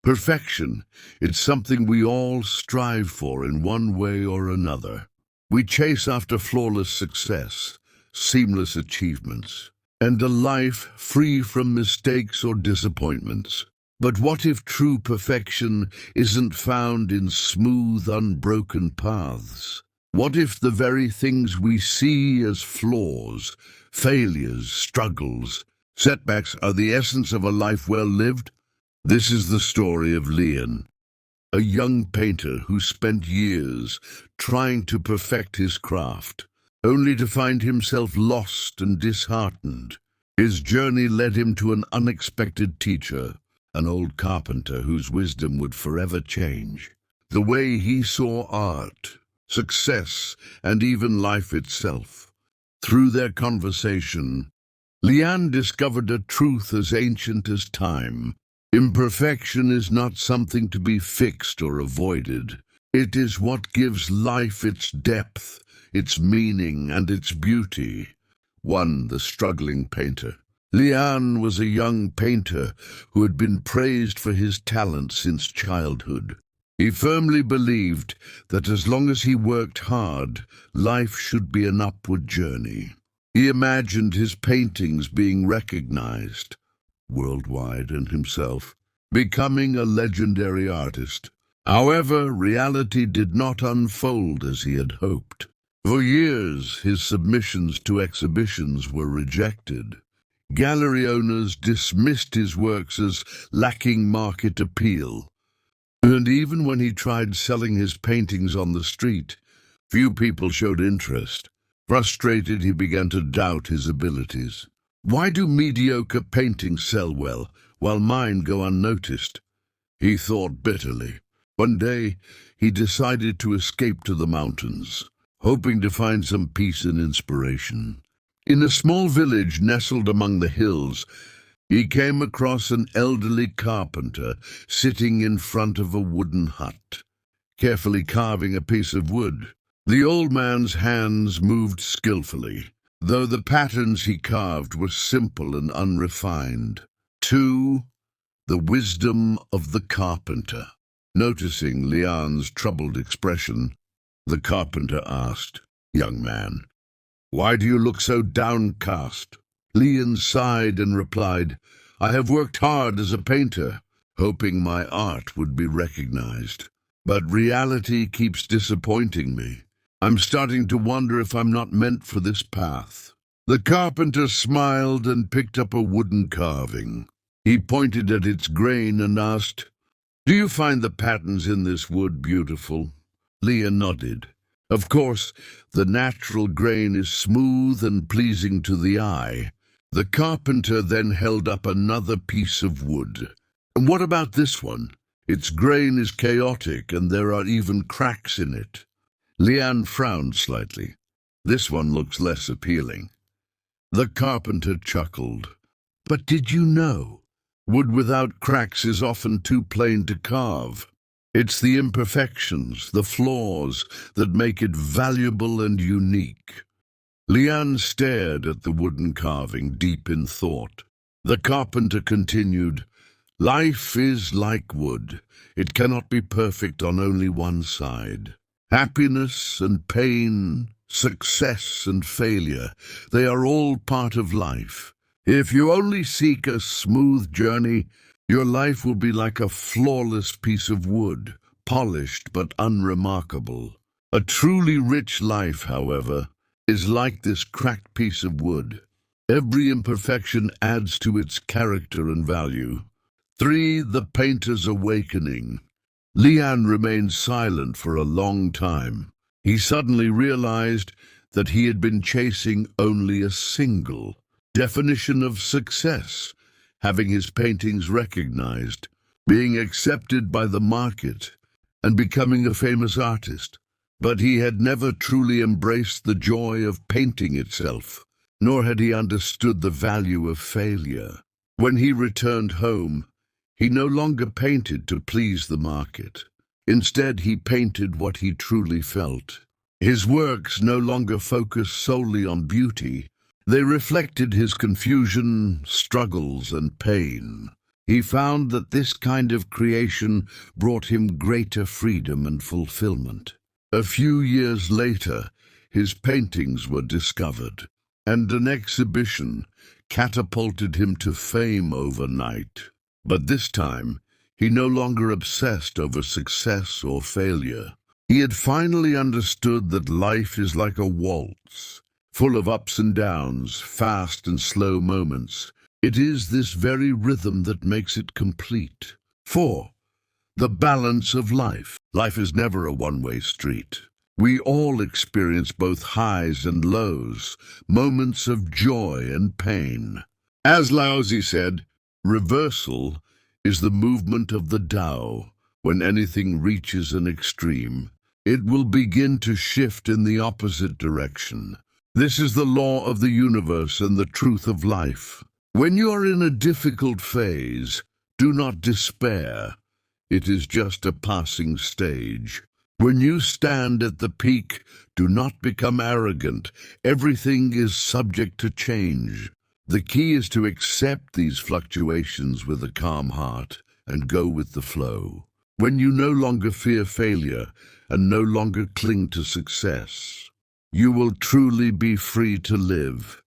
Perfection, it's something we all strive for in one way or another. We chase after flawless success, seamless achievements, and a life free from mistakes or disappointments. But what if true perfection isn't found in smooth, unbroken paths? What if the very things we see as flaws, failures, struggles, setbacks are the essence of a life well lived? This is the story of Leon, a young painter who spent years trying to perfect his craft, only to find himself lost and disheartened. His journey led him to an unexpected teacher, an old carpenter whose wisdom would forever change the way he saw art, success, and even life itself. Through their conversation, Leon discovered a truth as ancient as time. Imperfection is not something to be fixed or avoided. It is what gives life its depth, its meaning, and its beauty. 1. The struggling painter. Leon was a young painter who had been praised for his talent since childhood. He firmly believed that as long as he worked hard, life should be an upward journey. He imagined his paintings being recognized worldwide and himself becoming a legendary artist. However, reality did not unfold as he had hoped. For years, his submissions to exhibitions were rejected. Gallery owners dismissed his works as lacking market appeal. And even when he tried selling his paintings on the street, few people showed interest. Frustrated, he began to doubt his abilities. Why do mediocre paintings sell well, while mine go unnoticed? He thought bitterly. One day, he decided to escape to the mountains, hoping to find some peace and inspiration. In a small village nestled among the hills, he came across an elderly carpenter sitting in front of a wooden hut, carefully carving a piece of wood. The old man's hands moved skillfully, though the patterns he carved were simple and unrefined. 2. The wisdom of the carpenter. Noticing Leon's troubled expression, the carpenter asked, "Young man, why do you look so downcast?" Leon sighed and replied, "I have worked hard as a painter, hoping my art would be recognized. But reality keeps disappointing me. I'm starting to wonder if I'm not meant for this path." The carpenter smiled and picked up a wooden carving. He pointed at its grain and asked, "Do you find the patterns in this wood beautiful?" Leon nodded. Of course, the natural grain is smooth and pleasing to the eye. The carpenter then held up another piece of wood. "And what about this one? Its grain is chaotic and there are even cracks in it." Leon frowned slightly. "This one looks less appealing." The carpenter chuckled. "But did you know? Wood without cracks is often too plain to carve. It's the imperfections, the flaws, that make it valuable and unique." Leon stared at the wooden carving, deep in thought. The carpenter continued, "Life is like wood. It cannot be perfect on only one side. Happiness and pain, success and failure, they are all part of life. If you only seek a smooth journey, your life will be like a flawless piece of wood, polished but unremarkable. A truly rich life, however, is like this cracked piece of wood. Every imperfection adds to its character and value." 3. The painter's awakening. Leon remained silent for a long time. He suddenly realized that he had been chasing only a single definition of success, having his paintings recognized, being accepted by the market, and becoming a famous artist. But he had never truly embraced the joy of painting itself, nor had he understood the value of failure. When he returned home, he no longer painted to please the market. Instead, he painted what he truly felt. His works no longer focused solely on beauty. They reflected his confusion, struggles, and pain. He found that this kind of creation brought him greater freedom and fulfillment. A few years later, his paintings were discovered, and an exhibition catapulted him to fame overnight. But this time, he no longer obsessed over success or failure. He had finally understood that life is like a waltz, full of ups and downs, fast and slow moments. It is this very rhythm that makes it complete. 4. The balance of life. Life is never a one-way street. We all experience both highs and lows, moments of joy and pain. As Laozi said, reversal is the movement of the Tao. When anything reaches an extreme, it will begin to shift in the opposite direction. This is the law of the universe and the truth of life. When you are in a difficult phase, do not despair. It is just a passing stage. When you stand at the peak, do not become arrogant. Everything is subject to change. The key is to accept these fluctuations with a calm heart and go with the flow. When you no longer fear failure and no longer cling to success, you will truly be free to live.